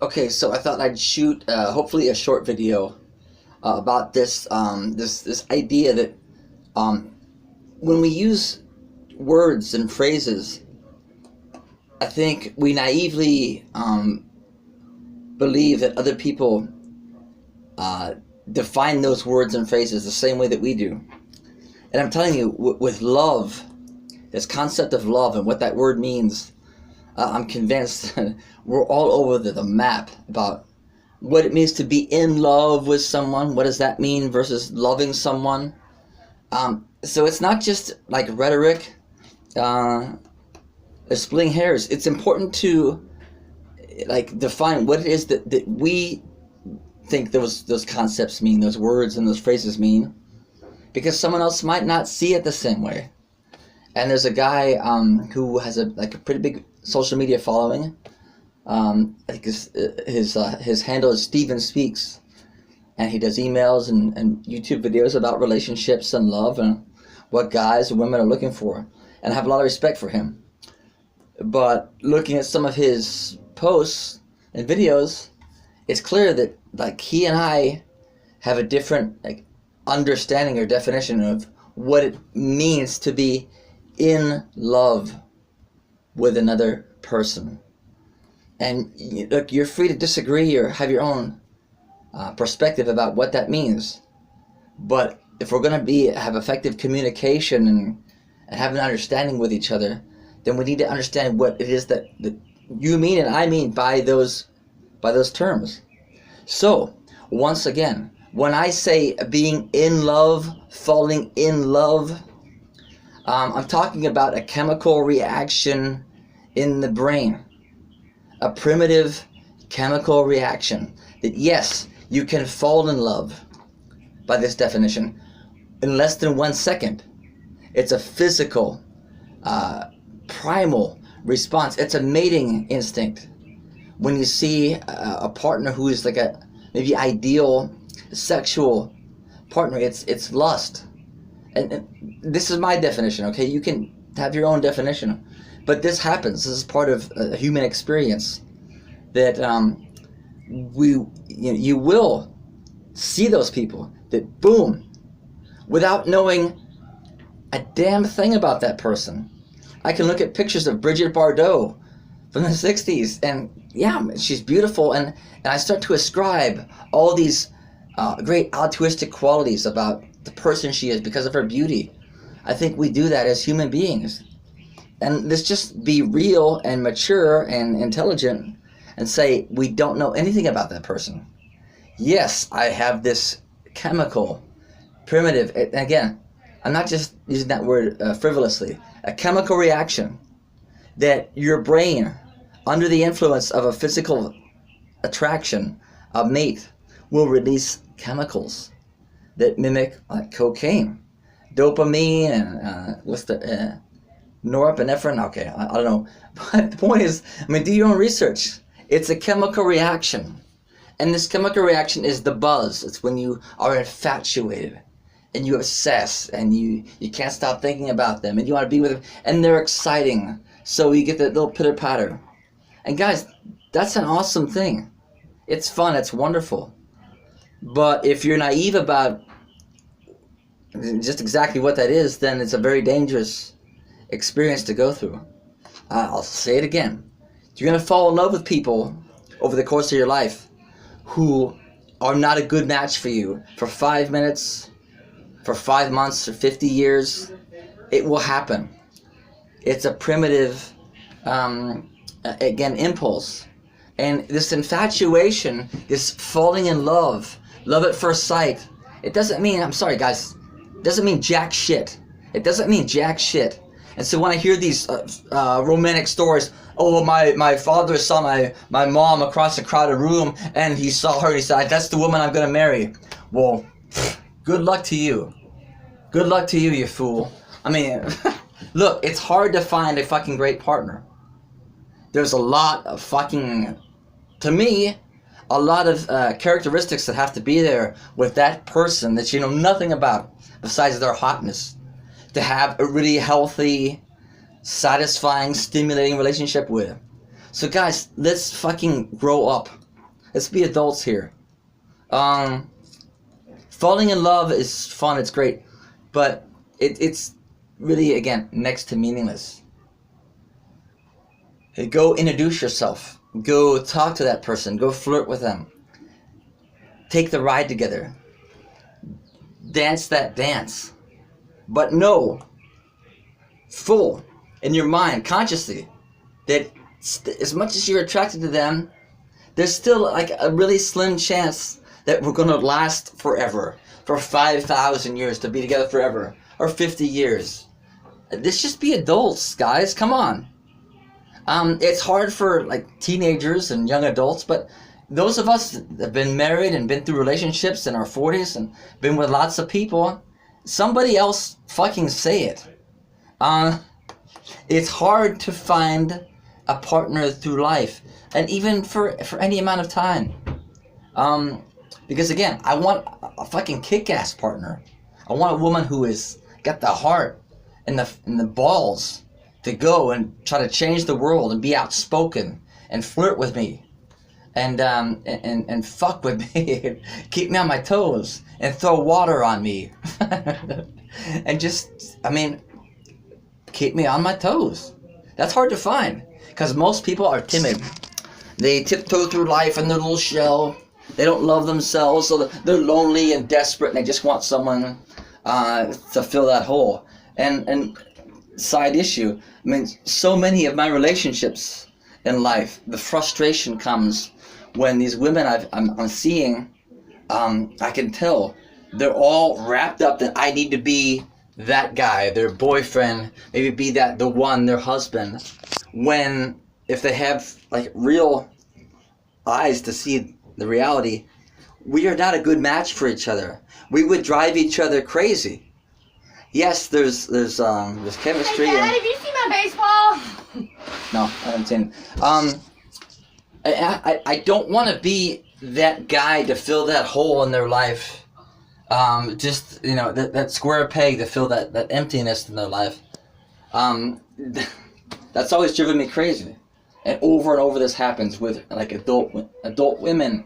Okay, so I thought I'd shoot hopefully a short video about this idea that um, when we use words and phrases, I think we naively believe that other people define those words and phrases the same way that we do. And I'm telling you, with love, this concept of love and what that word means, I'm convinced we're all over the map about what it means to be in love with someone. What does that mean versus loving someone? So it's not just like rhetoric, splitting hairs. It's important to like define what it is that we think those concepts mean, those words and those phrases mean, because someone else might not see it the same way. And there's a guy who has a pretty big social media following. I think his handle is Steven Speaks, and he does emails and YouTube videos about relationships and love and what guys and women are looking for. And I have a lot of respect for him. But looking at some of his posts and videos, it's clear that like he and I have a different understanding or definition of what it means to be in love with another person. And look, you're free to disagree or have your own perspective about what that means. But if we're going to have effective communication and have an understanding with each other, then we need to understand what it is that you mean and I mean by those terms. So, once again, when I say being in love, falling in love, I'm talking about a chemical reaction in the brain. A primitive chemical reaction that, yes, you can fall in love by this definition in less than 1 second. It's a physical, primal response. It's a mating instinct. When you see a partner who is like a maybe ideal sexual partner, it's lust. And this is my definition, okay? You can have your own definition. But this happens. This is part of a human experience that you will see those people that, boom, without knowing a damn thing about that person. I can look at pictures of Brigitte Bardot from the 60s, and yeah, she's beautiful, and I start to ascribe all these great altruistic qualities about the person she is because of her beauty. I think we do that as human beings. And let's just be real and mature and intelligent and say we don't know anything about that person. Yes, I have this chemical, primitive, and again, I'm not just using that word frivolously, a chemical reaction that your brain, under the influence of a physical attraction, a mate, will release chemicals that mimic cocaine, dopamine, and what's the norepinephrine. Okay, I don't know, but the point is, do your own research. It's a chemical reaction, and this chemical reaction is the buzz. It's when you are infatuated and you obsess and you can't stop thinking about them and you want to be with them and they're exciting, so you get that little pitter patter. And guys, that's an awesome thing. It's fun, it's wonderful. But if you're naive about just exactly what that is, then it's a very dangerous experience to go through. I'll say it again. You're going to fall in love with people over the course of your life who are not a good match for you for 5 minutes, for 5 months, or 50 years. It will happen. It's a primitive, again, impulse. And this infatuation, this falling in love at first sight, it doesn't mean, I'm sorry guys, it doesn't mean jack shit. It doesn't mean jack shit. And so when I hear these romantic stories, oh, my father saw my mom across a crowded room and he saw her and he said, that's the woman I'm going to marry. Well, good luck to you. Good luck to you, you fool. Look, it's hard to find a fucking great partner. There's a lot of fucking, to me, a lot of characteristics that have to be there with that person that you know nothing about besides their hotness to have a really healthy, satisfying, stimulating relationship with. So guys, let's fucking grow up. Let's be adults here. Falling in love is fun, it's great, but it's really, again, next to meaningless. Go introduce yourself. Go talk to that person. Go flirt with them. Take the ride together. Dance that dance. But know, full in your mind, consciously, that as much as you're attracted to them, there's still like a really slim chance that we're going to last forever. For 5,000 years, to be together forever. Or 50 years. Let's just be adults, guys. Come on. It's hard for like teenagers and young adults, but those of us that have been married and been through relationships in our 40s and been with lots of people, somebody else fucking say it. It's hard to find a partner through life, and even for any amount of time. Because again, I want a fucking kick-ass partner. I want a woman who has got the heart and the balls to go and try to change the world and be outspoken and flirt with me and fuck with me, keep me on my toes and throw water on me and just, I mean, keep me on my toes. That's hard to find because most people are timid. They tiptoe through life in their little shell. They don't love themselves, so they're lonely and desperate, and they just want someone to fill that hole. And side issue, I mean, so many of my relationships in life, the frustration comes when these women I'm seeing, I can tell, they're all wrapped up that I need to be that guy, their boyfriend, maybe be the one, their husband, when if they have like real eyes to see the reality, we are not a good match for each other. We would drive each other crazy. Yes, there's chemistry. Hey Dad, have you seen my baseball? No, I haven't seen. I don't want to be that guy to fill that hole in their life. Just, you know, that square peg to fill that emptiness in their life. That's always driven me crazy. And over this happens with like adult women